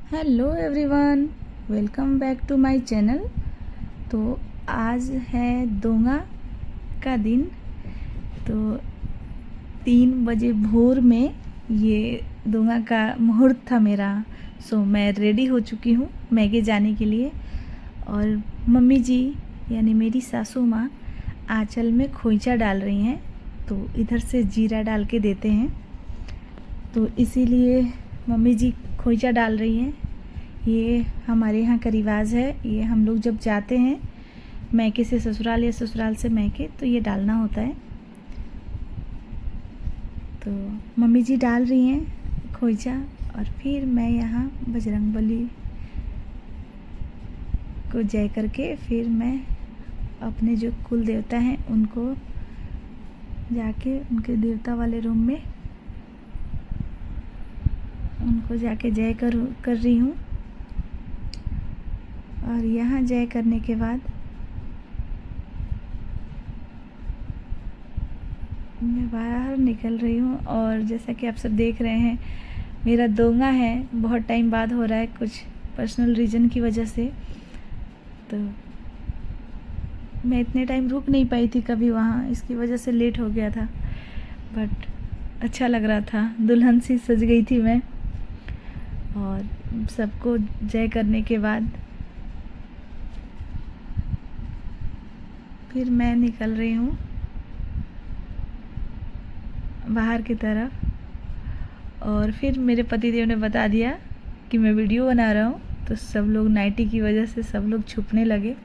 Hello everyone, welcome back to my channel. तो आज है दोंगा का दिन। तो 3 बजे भोर में ये दोंगा का मुहूर्त था मेरा। सो मैं रेडी हो चुकी हूँ मैके जाने के लिए। और मम्मी जी यानी मेरी सासू माँ आंचल में खोइंचा डाल रही हैं, तो इधर से जीरा डाल के देते हैं। तो इसीलिए मम्मी जी खोइंचा डाल रही हैं। ये हमारे यहाँ का रिवाज है। ये हम लोग जब जाते हैं मैके से ससुराल या ससुराल से मैके, तो ये डालना होता है। तो मम्मी जी डाल रही हैं खोइंचा, और फिर मैं यहाँ बजरंगबली को जय करके फिर मैं अपने जो कुल देवता हैं उनको जाके उनके देवता वाले रूम में उनको जाके जय कर रही हूँ। और यहाँ जय करने के बाद मैं बाहर निकल रही हूँ। और जैसा कि आप सब देख रहे हैं, मेरा दोंगा है, बहुत टाइम बाद हो रहा है कुछ पर्सनल रीज़न की वजह से। तो मैं इतने टाइम रुक नहीं पाई थी कभी वहाँ, इसकी वजह से लेट हो गया था। बट अच्छा लग रहा था, दुल्हन सी सज गई थी मैं। और सबको जय करने के बाद फिर मैं निकल रही हूँ बाहर की तरफ। और फिर मेरे पतिदेव ने बता दिया कि मैं वीडियो बना रहा हूँ, तो सब लोग नाइटी की वजह से सब लोग छुपने लगे,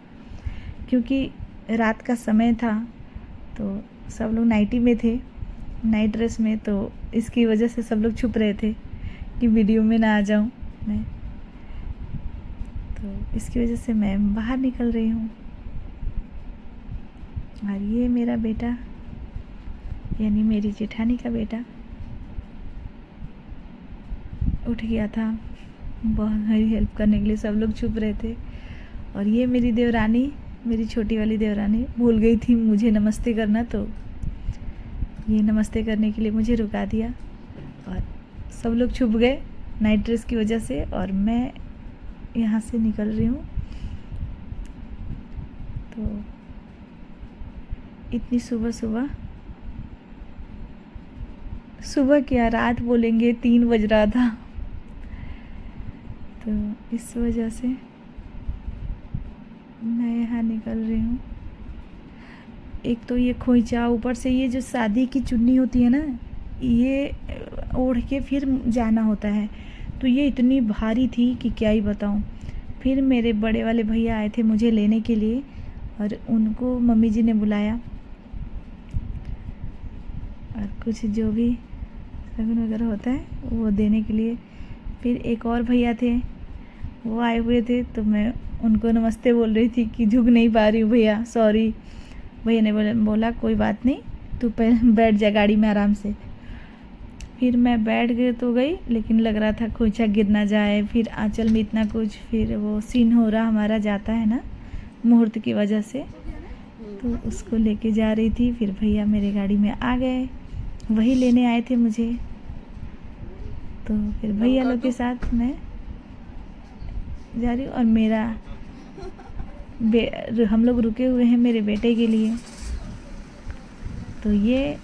क्योंकि रात का समय था। तो सब लोग नाइटी में थे, नाइट ड्रेस में, तो इसकी वजह से सब लोग छुप रहे थे कि वीडियो में ना आ जाऊँ मैं। तो इसकी वजह से मैं बाहर निकल रही हूँ। और ये मेरा बेटा यानी मेरी जेठानी का बेटा उठ गया था बहुत मेरी हेल्प करने के लिए। सब लोग छुप रहे थे। और ये मेरी देवरानी, मेरी छोटी वाली देवरानी भूल गई थी मुझे नमस्ते करना, तो ये नमस्ते करने के लिए मुझे रुका दिया। और सब लोग छुप गए नाइट ड्रेस की वजह से, और मैं यहाँ से निकल रही हूँ। तो इतनी सुबह क्या, रात बोलेंगे, 3 बज रहा था। तो इस वजह से मैं यहाँ निकल रही हूँ। एक तो ये खोइंचा, ऊपर से ये जो शादी की चुन्नी होती है ना, ये ओढ़ के फिर जाना होता है। तो ये इतनी भारी थी कि क्या ही बताऊँ। फिर मेरे बड़े वाले भैया आए थे मुझे लेने के लिए, और उनको मम्मी जी ने बुलाया, और कुछ जो भी शगुन वगैरह होता है वो देने के लिए। फिर एक और भैया थे, वो आए हुए थे, तो मैं उनको नमस्ते बोल रही थी कि झुक नहीं पा रही हूँ भैया, सॉरी। भैया ने बोला कोई बात नहीं, तू बैठ जा गाड़ी में आराम से। फिर मैं बैठ गई तो गई, लेकिन लग रहा था खोइंचा गिर ना जाए। फिर आंचल में इतना कुछ, फिर वो सीन हो रहा हमारा जाता है ना मुहूर्त की वजह से, तो उसको लेके जा रही थी। फिर भैया मेरे गाड़ी में आ गए, वही लेने आए थे मुझे। तो फिर भैया लोग के साथ मैं जा रही हूँ। और मेरा हम लोग रुके हुए हैं मेरे बेटे के लिए। तो ये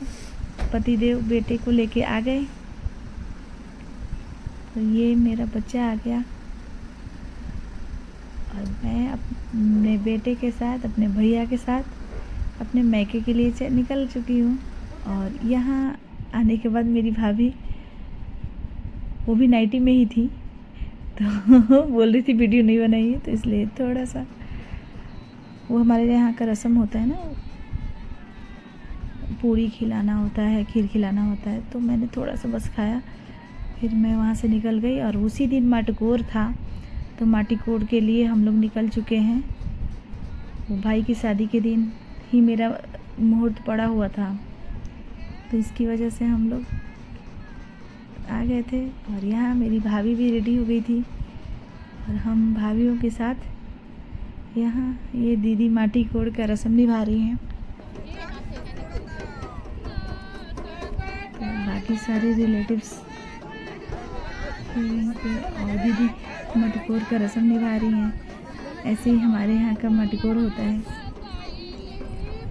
पतिदेव बेटे को लेके आ गए। तो ये मेरा बच्चा आ गया, और मैं अपने बेटे के साथ, अपने भैया के साथ अपने मैके के लिए निकल चुकी हूँ। और यहाँ आने के बाद मेरी भाभी, वो भी नाइटी में ही थी, तो बोल रही थी वीडियो नहीं बनाइए, तो इसलिए थोड़ा सा, वो हमारे यहाँ का रस्म होता है ना, पूरी खिलाना होता है, खीर खिलाना होता है, तो मैंने थोड़ा सा बस खाया। फिर मैं वहाँ से निकल गई। और उसी दिन माटीकोर था, तो माटीकोर के लिए हम लोग निकल चुके हैं। वो भाई की शादी के दिन ही मेरा मुहूर्त पड़ा हुआ था, तो इसकी वजह से हम लोग आ गए थे। और यहाँ मेरी भाभी भी रेडी हो गई थी, और हम भाभीयों के साथ यहाँ ये दीदी माटीकोर का रस्म निभा रही हैं। तो बाकी सारे रिलेटिव्स बैठी हुई हैं पे और दीदी मटकोर का रस्म निभा रही हैं। ऐसे ही हमारे यहाँ का मटकोर होता है।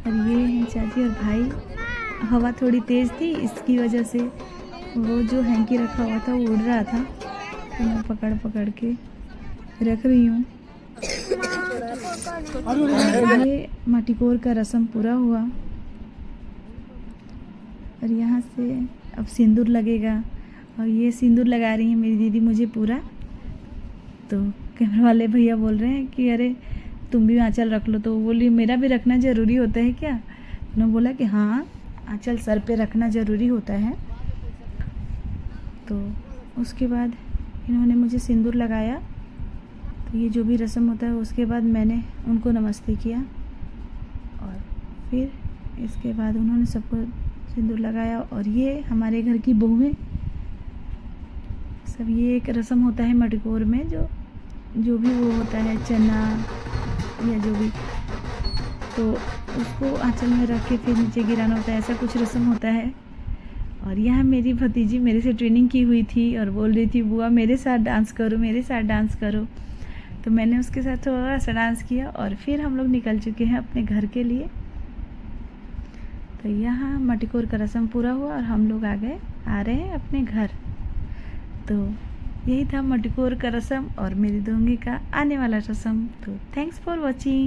और ये हैं चाची और भाई। हवा थोड़ी तेज़ थी, इसकी वजह से वो जो हैंकी रखा हुआ था वो उड़ रहा था, तो मैं पकड़ पकड़ के रख रही हूँ। ये मटकोर का रस्म पूरा हुआ और यहाँ से अब सिंदूर लगेगा। और ये सिंदूर लगा रही हैं मेरी दीदी मुझे पूरा। तो कैमरा वाले भैया बोल रहे हैं कि अरे तुम भी आंचल रख लो, तो वो बोली मेरा भी रखना ज़रूरी होता है क्या? उन्होंने बोला कि हाँ, आंचल सर पे रखना ज़रूरी होता है। तो उसके बाद इन्होंने मुझे सिंदूर लगाया। तो ये जो भी रस्म होता है उसके बाद मैंने उनको नमस्ते किया और फिर इसके बाद उन्होंने सबको सिंदूर लगाया। और ये हमारे घर की बहुएं सब, ये एक रस्म होता है मटकोर में, जो भी वो होता है चना या जो भी, तो उसको आंचल में रख के फिर नीचे गिराना होता है, ऐसा कुछ रस्म होता है। और यहाँ मेरी भतीजी मेरे से ट्रेनिंग की हुई थी और बोल रही थी बुआ मेरे साथ डांस करो, मेरे साथ डांस करो। तो मैंने उसके साथ थोड़ा सा डांस किया और फिर हम लोग निकल चुके हैं अपने घर के लिए। तो यहाँ मटकोर का रस्म पूरा हुआ और हम लोग आ रहे हैं अपने घर। तो यही था मटकोर का रस्म और मेरी दोंगी का आने वाला रस्म। तो थैंक्स फॉर वॉचिंग।